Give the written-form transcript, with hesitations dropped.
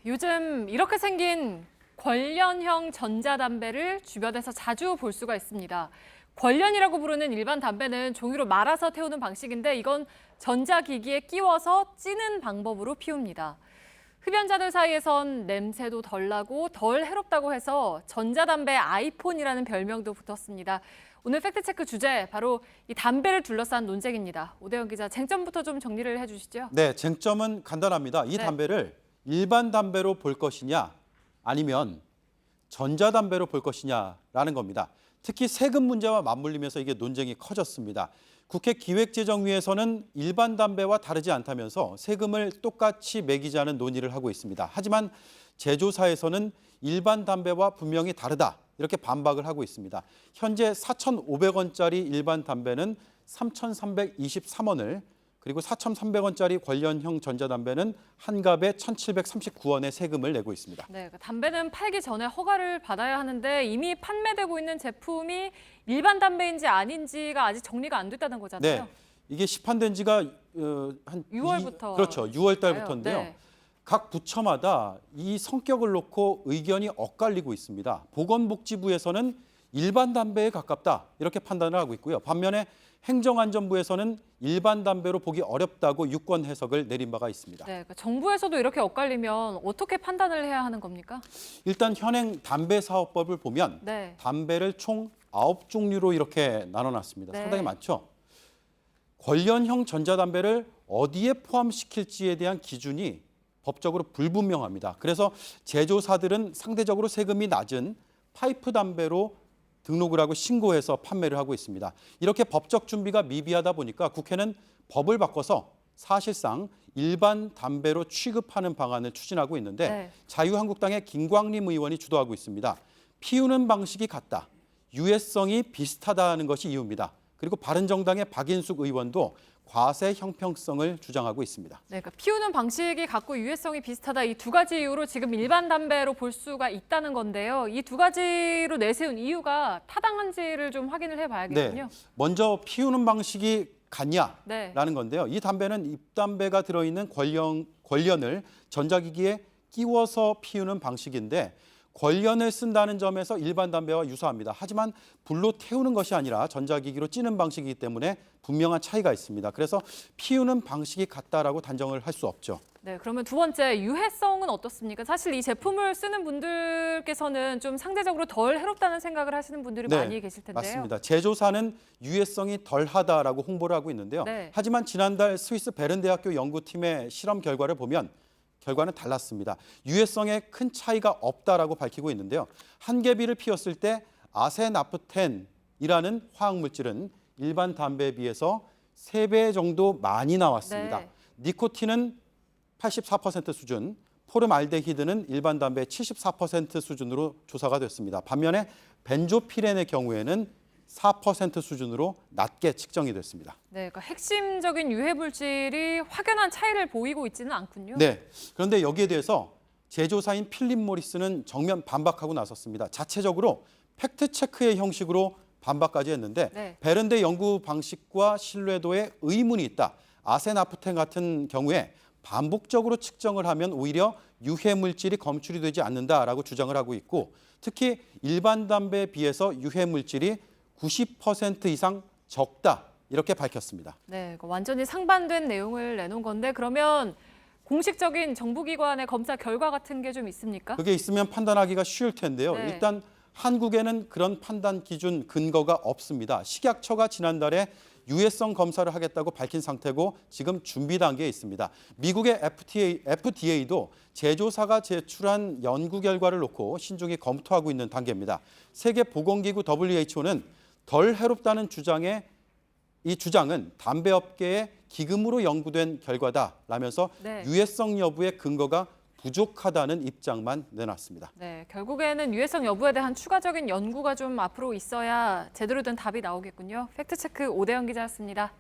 요즘 이렇게 생긴 관련형 전자담배를 주변에서 자주 볼 수가 있습니다. 관련이라고 부르는 일반 담배는 종이로 말아서 태우는 방식인데 이건 전자기기에 끼워서 찌는 방법으로 피웁니다. 흡연자들 사이에선 냄새도 덜 나고 덜 해롭다고 해서 전자담배 아이폰이라는 별명도 붙었습니다. 오늘 팩트체크 주제, 바로 이 담배를 둘러싼 논쟁입니다. 오대영 기자, 쟁점부터 좀 정리를 해주시죠. 네, 쟁점은 간단합니다. 이 담배를 일반 담배로 볼 것이냐 아니면 전자담배로 볼 것이냐라는 겁니다. 특히 세금 문제와 맞물리면서 이게 논쟁이 커졌습니다. 국회 기획재정위에서는 일반 담배와 다르지 않다면서 세금을 똑같이 매기자는 논의를 하고 있습니다. 하지만 제조사에서는 일반 담배와 분명히 다르다, 이렇게 반박을 하고 있습니다. 현재 4,500원짜리 일반 담배는 3,323원을, 그리고 4,300원짜리 관련형 전자담배는 한 갑에 1,739원의 세금을 내고 있습니다. 네, 담배는 팔기 전에 허가를 받아야 하는데 이미 판매되고 있는 제품이 일반 담배인지 아닌지가 아직 정리가 안 됐다는 거잖아요. 네, 이게 시판된 지가 한 6월부터. 그렇죠, 6월 달부터인데요. 네. 각 부처마다 이 성격을 놓고 의견이 엇갈리고 있습니다. 보건복지부에서는 일반 담배에 가깝다, 이렇게 판단을 하고 있고요. 반면에 행정안전부에서는 일반 담배로 보기 어렵다고 유권 해석을 내린 바가 있습니다. 네, 그러니까 정부에서도 이렇게 엇갈리면 어떻게 판단을 해야 하는 겁니까? 일단 현행 담배사업법을 보면 담배를 총 9종류로 이렇게 나눠놨습니다. 상당히 많죠. 관련형 전자담배를 어디에 포함시킬지에 대한 기준이 법적으로 불분명합니다. 그래서 제조사들은 상대적으로 세금이 낮은 파이프 담배로 등록을 하고 신고해서 판매를 하고 있습니다. 이렇게 법적 준비가 미비하다 보니까 국회는 법을 바꿔서 사실상 일반 담배로 취급하는 방안을 추진하고 있는데 자유한국당의 김광림 의원이 주도하고 있습니다. 피우는 방식이 같다, 유해성이 비슷하다는 것이 이유입니다. 그리고 바른정당의 박인숙 의원도 과세 형평성을 주장하고 있습니다. 네, 그러니까 피우는 방식이 같고 유해성이 비슷하다, 이 두 가지 이유로 지금 일반 담배로 볼 수가 있다는 건데요. 이 두 가지로 내세운 이유가 타당한지를 좀 확인을 해봐야겠군요. 네, 먼저 피우는 방식이 같냐라는 건데요. 이 담배는 입담배가 들어있는 관련을 전자기기에 끼워서 피우는 방식인데 관련을 쓴다는 점에서 일반 담배와 유사합니다. 하지만 불로 태우는 것이 아니라 전자기기로 찌는 방식이기 때문에 분명한 차이가 있습니다. 그래서 피우는 방식이 같다라고 단정을 할 수 없죠. 네, 그러면 두 번째, 유해성은 어떻습니까? 사실 이 제품을 쓰는 분들께서는 좀 상대적으로 덜 해롭다는 생각을 하시는 분들이 많이 계실 텐데요. 맞습니다. 제조사는 유해성이 덜하다라고 홍보를 하고 있는데요. 하지만 지난달 스위스 베른 대학교 연구팀의 실험 결과를 보면 결과는 달랐습니다. 유해성에 큰 차이가 없다라고 밝히고 있는데요. 한 개비를 피웠을 때 아세나프텐이라는 화학물질은 일반 담배에 비해서 3배 정도 많이 나왔습니다. 니코틴은 84% 수준, 포름알데히드는 일반 담배의 74% 수준으로 조사가 됐습니다. 반면에 벤조피렌의 경우에는 4% 수준으로 낮게 측정이 됐습니다. 네, 그러니까 핵심적인 유해 물질이 확연한 차이를 보이고 있지는 않군요. 네, 그런데 여기에 대해서 제조사인 필립 모리스는 정면 반박하고 나섰습니다. 자체적으로 팩트체크의 형식으로 반박까지 했는데 베른대 연구 방식과 신뢰도에 의문이 있다. 아세나프텐 같은 경우에 반복적으로 측정을 하면 오히려 유해 물질이 검출이 되지 않는다라고 주장을 하고 있고, 특히 일반 담배에 비해서 유해 물질이 90% 이상 적다, 이렇게 밝혔습니다. 네, 완전히 상반된 내용을 내놓은 건데 그러면 공식적인 정부기관의 검사 결과 같은 게 좀 있습니까? 그게 있으면 판단하기가 쉬울 텐데요. 일단 한국에는 그런 판단 기준 근거가 없습니다. 식약처가 지난달에 유해성 검사를 하겠다고 밝힌 상태고 지금 준비 단계에 있습니다. 미국의 FDA도 제조사가 제출한 연구 결과를 놓고 신중히 검토하고 있는 단계입니다. 세계보건기구 WHO는 덜 해롭다는 이 주장은 담배업계의 기금으로 연구된 결과다라면서 유해성 여부의 근거가 부족하다는 입장만 내놨습니다. 네, 결국에는 유해성 여부에 대한 추가적인 연구가 좀 앞으로 있어야 제대로 된 답이 나오겠군요. 팩트체크 오대영 기자였습니다.